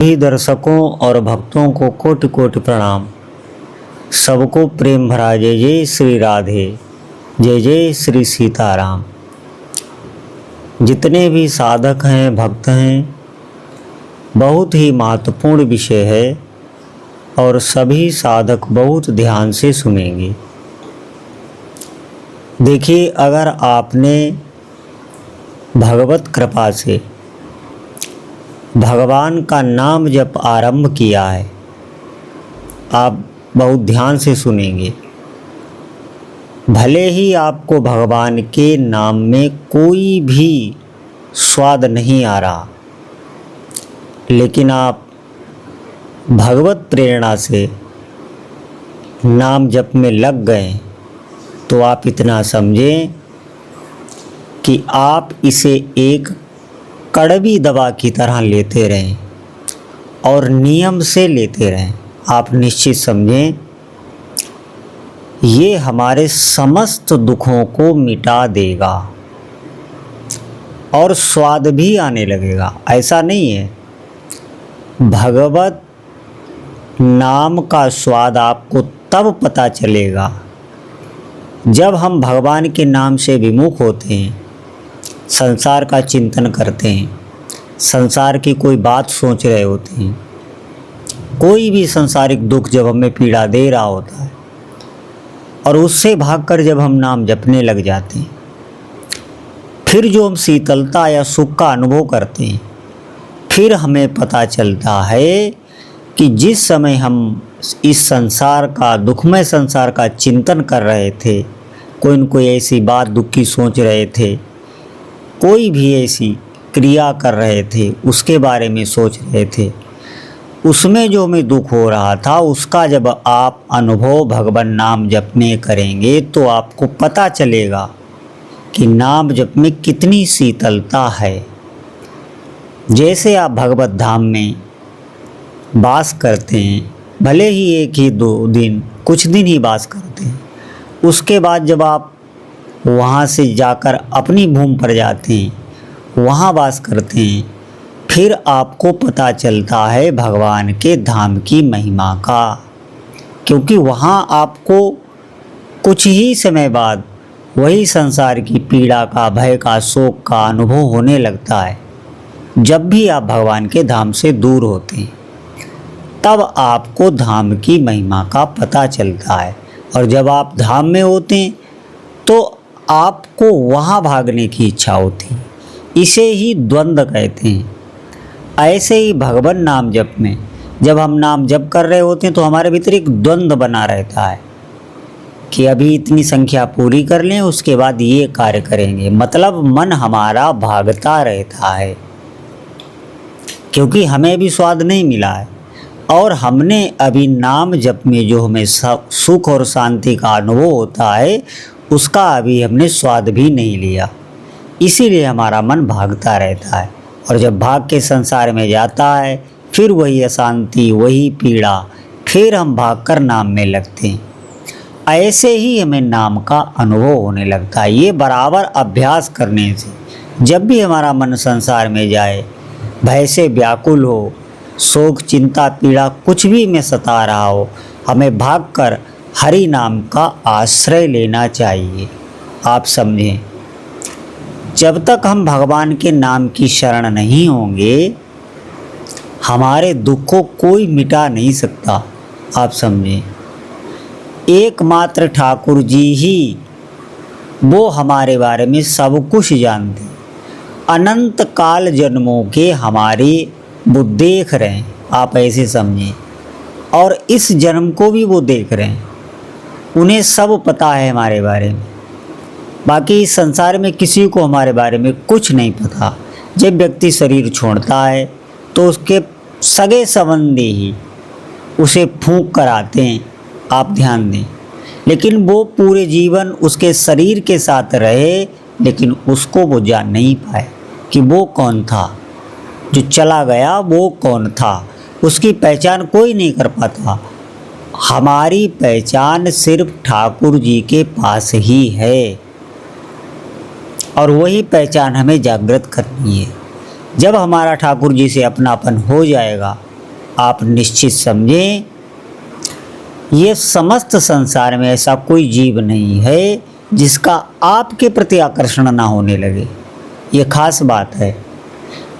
सभी दर्शकों और भक्तों को कोटि कोटि प्रणाम। सबको प्रेम भरा जय जय श्री राधे, जय जय श्री सीताराम। जितने भी साधक हैं, भक्त हैं, बहुत ही महत्वपूर्ण विषय है और सभी साधक बहुत ध्यान से सुनेंगे। देखिए, अगर आपने भगवत कृपा से भगवान का नाम जप आरंभ किया है, आप बहुत ध्यान से सुनेंगे। भले ही आपको भगवान के नाम में कोई भी स्वाद नहीं आ रहा, लेकिन आप भगवत प्रेरणा से नाम जप में लग गए तो आप इतना समझें कि आप इसे एक कड़वी दवा की तरह लेते रहें और नियम से लेते रहें। आप निश्चित समझें, ये हमारे समस्त दुखों को मिटा देगा और स्वाद भी आने लगेगा। ऐसा नहीं है, भगवत नाम का स्वाद आपको तब पता चलेगा जब हम भगवान के नाम से विमुख होते हैं, संसार का चिंतन करते हैं, संसार की कोई बात सोच रहे होते हैं, कोई भी सांसारिक दुख जब हमें पीड़ा दे रहा होता है और उससे भागकर जब हम नाम जपने लग जाते हैं, फिर जो हम शीतलता या सुख का अनुभव करते हैं, फिर हमें पता चलता है कि जिस समय हम इस संसार का, दुखमय संसार का चिंतन कर रहे थे, कोई न कोई ऐसी बात दुख की सोच रहे थे, कोई भी ऐसी क्रिया कर रहे थे, उसके बारे में सोच रहे थे, उसमें जो हमें दुख हो रहा था, उसका जब आप अनुभव भगवान नाम जप में करेंगे तो आपको पता चलेगा कि नाम जप में कितनी शीतलता है। जैसे आप भगवत धाम में वास करते हैं, भले ही एक ही दो दिन, कुछ दिन ही वास करते हैं, उसके बाद जब आप वहाँ से जाकर अपनी भूमि पर जाते हैं, वहाँ वास करते हैं, फिर आपको पता चलता है भगवान के धाम की महिमा का। क्योंकि वहाँ आपको कुछ ही समय बाद वही संसार की पीड़ा का, भय का, शोक का अनुभव होने लगता है। जब भी आप भगवान के धाम से दूर होते हैं, तब आपको धाम की महिमा का पता चलता है। और जब आप धाम में होते हैं तो आपको वहाँ भागने की इच्छा होती है। इसे ही द्वंद्व कहते हैं। ऐसे ही भगवान नाम जप में जब हम नाम जप कर रहे होते हैं तो हमारे भीतर एक द्वंद्व बना रहता है कि अभी इतनी संख्या पूरी कर लें, उसके बाद ये कार्य करेंगे। मतलब मन हमारा भागता रहता है, क्योंकि हमें भी स्वाद नहीं मिला है और हमने अभी नाम जप में जो हमें सुख और शांति का अनुभव होता है, उसका अभी हमने स्वाद भी नहीं लिया। इसीलिए हमारा मन भागता रहता है और जब भाग के संसार में जाता है, फिर वही अशांति, वही पीड़ा, फिर हम भागकर नाम में लगते हैं। ऐसे ही हमें नाम का अनुभव होने लगता है। ये बराबर अभ्यास करने से जब भी हमारा मन संसार में जाए, भय से व्याकुल हो, शोक, चिंता, पीड़ा कुछ भी में सता रहा हो, हमें भागकर हरि नाम का आश्रय लेना चाहिए। आप समझें, जब तक हम भगवान के नाम की शरण नहीं होंगे, हमारे दुख को कोई मिटा नहीं सकता। आप समझें, एकमात्र ठाकुर जी ही वो हमारे बारे में सब कुछ जानते हैं। अनंत काल जन्मों के हमारे वो देख रहे हैं। आप ऐसे समझें, और इस जन्म को भी वो देख रहे हैं। उन्हें सब पता है हमारे बारे में। बाकी इस संसार में किसी को हमारे बारे में कुछ नहीं पता। जब व्यक्ति शरीर छोड़ता है तो उसके सगे संबंधी ही उसे फूंक कर आते हैं। आप ध्यान दें, लेकिन वो पूरे जीवन उसके शरीर के साथ रहे, लेकिन उसको वो जान नहीं पाए कि वो कौन था। जो चला गया वो कौन था, उसकी पहचान कोई नहीं कर पाता। हमारी पहचान सिर्फ ठाकुर जी के पास ही है और वही पहचान हमें जागृत करनी है। जब हमारा ठाकुर जी से अपनापन हो जाएगा आप निश्चित समझें, ये समस्त संसार में ऐसा कोई जीव नहीं है जिसका आपके प्रति आकर्षण ना होने लगे। ये खास बात है।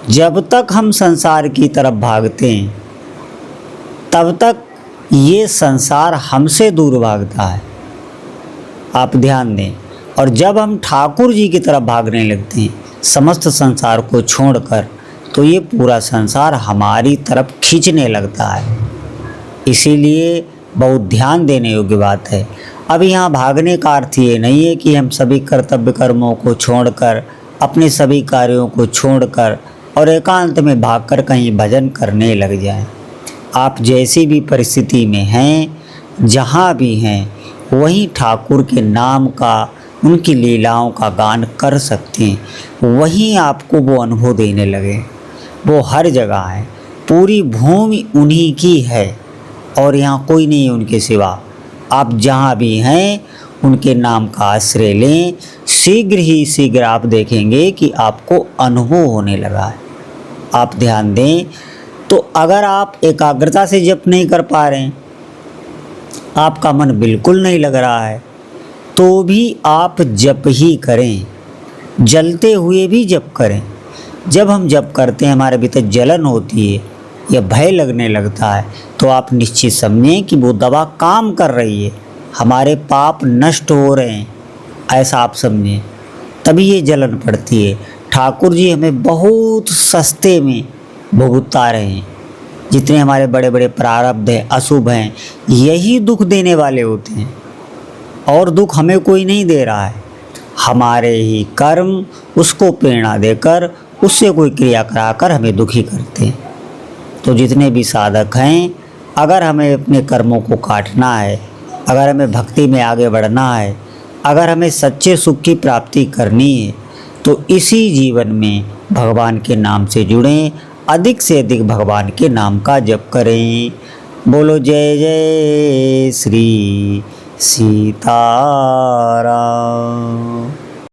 जब तक हम संसार की तरफ भागते हैं तब तक ये संसार हमसे दूर भागता है, आप ध्यान दें। और जब हम ठाकुर जी की तरफ भागने लगते हैं समस्त संसार को छोड़कर, तो ये पूरा संसार हमारी तरफ खींचने लगता है। इसीलिए बहुत ध्यान देने योग्य बात है। अब यहाँ भागने का अर्थ ये नहीं है कि हम सभी कर्तव्य कर्मों को छोड़कर, अपने सभी कार्यों को छोड़कर और एकांत में भागकर कहीं भजन करने लग जाएं। आप जैसी भी परिस्थिति में हैं, जहाँ भी हैं, वहीं ठाकुर के नाम का, उनकी लीलाओं का गान कर सकते हैं। वहीं आपको वो अनुभव देने लगे। वो हर जगह है, पूरी भूमि उन्हीं की है और यहाँ कोई नहीं है उनके सिवा। आप जहाँ भी हैं उनके नाम का आश्रय लें, शीघ्र ही शीघ्र आप देखेंगे कि आपको अनुभव होने लगा है। आप ध्यान दें, तो अगर आप एकाग्रता से जप नहीं कर पा रहे हैं, आपका मन बिल्कुल नहीं लग रहा है, तो भी आप जप ही करें, जलते हुए भी जप करें। जब हम जप करते हैं हमारे भीतर जलन होती है या भय लगने लगता है, तो आप निश्चित समझें कि वो दवा काम कर रही है, हमारे पाप नष्ट हो रहे हैं, ऐसा आप समझें। तभी ये जलन पड़ती है। ठाकुर जी हमें बहुत सस्ते में भुगता रहे हैं। जितने हमारे बड़े बड़े प्रारब्ध हैं, अशुभ हैं, यही दुख देने वाले होते हैं, और दुख हमें कोई नहीं दे रहा है। हमारे ही कर्म उसको प्रेरणा देकर, उससे कोई क्रिया कराकर हमें दुखी करते हैं। तो जितने भी साधक हैं, अगर हमें अपने कर्मों को काटना है, अगर हमें भक्ति में आगे बढ़ना है, अगर हमें सच्चे सुख की प्राप्ति करनी है, तो इसी जीवन में भगवान के नाम से जुड़ें, अधिक से अधिक भगवान के नाम का जप करें। बोलो जय जय श्री सीताराम।